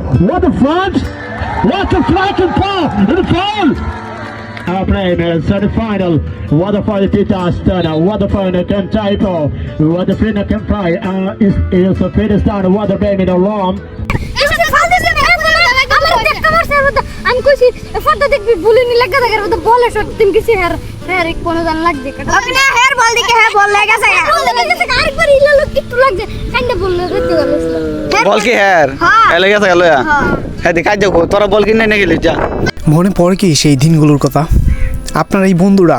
Waterfront. What a flanking ball in the foul. Our play minutes semi-final. Waterfront is Aston. Waterfront can typo. Waterfront can fly. Is a finish down. Water baby the long. আমি কইছি photo দেখবি বুলিনি লাগা থাকে তো বলে shot তুমি কিছু hair hair এক কোন জান লাগবে আপনি হেয়ার বল দিকে হ্যাঁ বল লাগা গেছে আরেকবার ইলা লোক একটু লাগছে কাইন্ডা বললে দেখতে গেল বল কি হেয়ার এলে গেছে গেল হ্যাঁ দেখাই দেখো তোরা বল কিনে নিয়ে গেলি যা মনে পড়ে কি সেই দিনগুলোর কথা আপনার এই বন্ধুরা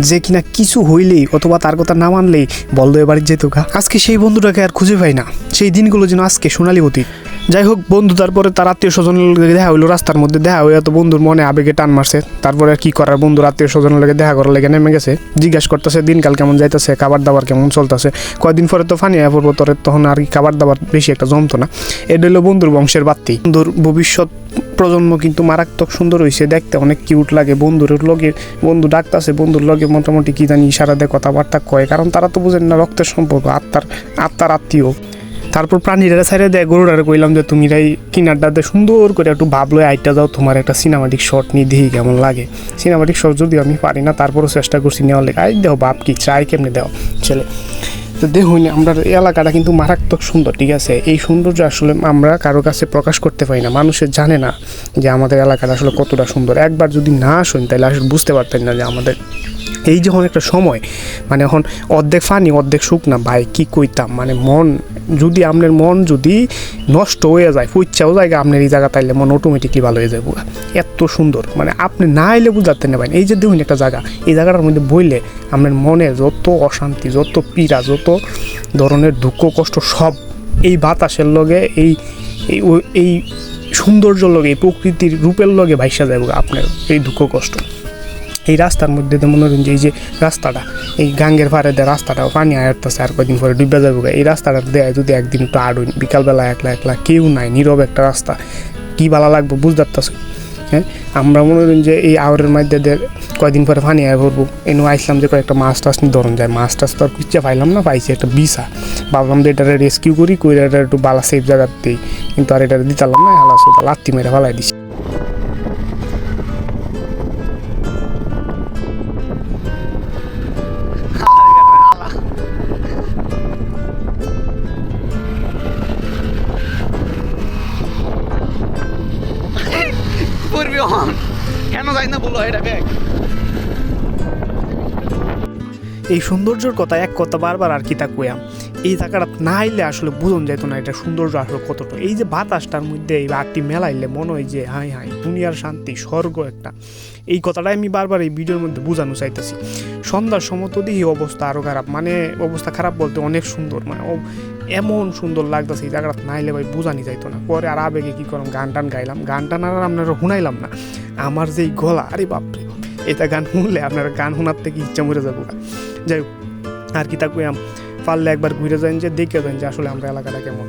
যে কিনা কিছু হইলেই অথবা তার কথা না মানলেই বলদ এবারে যেত গা আজকে সেই বন্ধুটাকে আর খুঁজে পাই না সেই দিনগুলো যেন আজকে সোনালি অতীত যাই হোক বন্ধু তারপরে তার আত্মীয় স্বজনের লগে দেখা হইলো রাস্তার মধ্যে দেখা হইয়া তো বন্ধুর মনে আবেগে টান মারছে তারপরে আর কি করার বন্ধুর আত্মীয় স্বজনের লগে দেখা করার লেগে নেমে গেছে জিজ্ঞাসা করতেছে দিনকাল কেমন যাইতেছে খাবার দাবার কেমন চলতেছে কয়দিন পরে তো ফানি পড়বো তোর তখন আর কি খাবার দাবার বেশি একটা জমতো না এটা হলো বন্ধুর বংশের বাত্তি বন্ধুর ভবিষ্যৎ প্রজন্ম কিন্তু মারাত্মক সুন্দর হয়েছে দেখতে অনেক কিউট লাগে বন্ধুর লগে বন্ধু ডাকতেছে বন্ধুর লগে মোটামুটি কি জানি ইশারা দিয়ে কথাবার্তা কয় কারণ তারা তো বুঝেন না রক্তের সম্পর্ক আত্মার আত্মীয় তারপর প্রাণীরা ছাইড়ে দেয় গরুটারে কইলাম যে তুমি এই কিনারটাতে সুন্দর করে একটু ভাবলো আইটা যাও তোমার একটা সিনেমাটিক শট নিয়ে দেখি কেমন লাগে সিনেমাটিক শট যদিও আমি পারি না তারপরও চেষ্টা করছি নেওয়ার লেগে আই দেও বাপ কি চাই কেমনে দেও ছেলে তো দেখুন আমরা এলাকাটা কিন্তু মারাত্মক সুন্দর ঠিক আছে এই সৌন্দর্য আসলে আমরা কারো কাছে প্রকাশ করতে পারি না মানুষের জানে না যে আমাদের এলাকাটা আসলে কতটা সুন্দর একবার যদি না আসুন তাহলে আসলে বুঝতে পারতেন না যে আমাদের এই যখন একটা সময় মানে এখন অর্ধেক ফানি অর্ধেক সুখ না ভাই কী কইতাম মানে মন যদি আপনার মন যদি নষ্ট হয়ে যায় ফুচ্ছাও জায়গা আপনার এই জায়গা তাইলে মন অটোমেটিকলি ভালো হয়ে যাবে এত সুন্দর মানে আপনি না এলে বুঝাতে না পারেন এই যে দেখুন একটা জায়গা এই জায়গাটার মধ্যে বইলে আপনার মনে যত অশান্তি যত পীড়া যত ধরনের দুঃখ কষ্ট সব এই বাতাসের লগে এই সৌন্দর্যের লগে এই প্রকৃতির রূপের লগে ভাইসা যাবে আপনার এই দুঃখ কষ্ট এই রাস্তার মধ্যে তো মনে করেন যে এই যে রাস্তাটা এই গাঙ্গের পাড়ে দেয় রাস্তাটা পানি আয়রতেছে আর কয়েকদিন পরে ডুবে যাবে এই রাস্তাটা দেয় যদি একদিন একটু আড়ুন বিকালবেলা একলা কেউ নাই নীরব একটা রাস্তা কী ভালো লাগবে বুঝতে পারতেছে হ্যাঁ আমরা মনে করেন যে এই আওয়ারের মধ্যে কয়েকদিন পরে পানি আয় ভরবো এনে আইসলাম যে কয়েকটা মাছ টাছ নিয়ে ধরন যায় মাছ টাছ তো আর কিচ্ছা পাইলাম না পাইছি একটা বিছা ভাবলাম যে এটারে রেস্কিউ করি করে এটা একটু বালা সেফ জায়গার দিই কিন্তু আর এটা দিতাম না হালা সোতা লাত্তি মেরে ফালাই দিছি কেন যাই না বলো এটা ব্যাগ এই সৌন্দর্যের কথা এক কথা বারবার আর কি তা কইয়াম এই জায়গাটা না আইলে আসলে বুঝন যেত না এটা সৌন্দর্য আসলে কতটা এই যে বাতাসটার মধ্যে এই আটটি মেলাইলে মনে হয় যে হাই হাই দুনিয়ার শান্তি স্বর্গ একটা এই কথাটাই আমি বারবার এই ভিডিওর মধ্যে বোঝানো চাইতেছি সন্ধ্যার সময় তো দেখি অবস্থা আরও খারাপ মানে অবস্থা খারাপ বলতে অনেক সুন্দর মানে এমন সুন্দর লাগতেছে এই জায়গাটা না আইলে ভাই বোঝানি যাইতো না পরে আর আবেগে কী করলাম গান টান গাইলাম গান টান আর আপনারা শুনাইলাম না আমার যেই গলা আরে বাপরে এটা গান শুনলে আপনারা গান শোনার থেকে ইচ্ছা মরে যাবো যাই হোক আর কি তা কইয়াম পারলে একবার ঘুরে যান যে দেখে যান যে আসলে আমরা এলাকাটা কেমন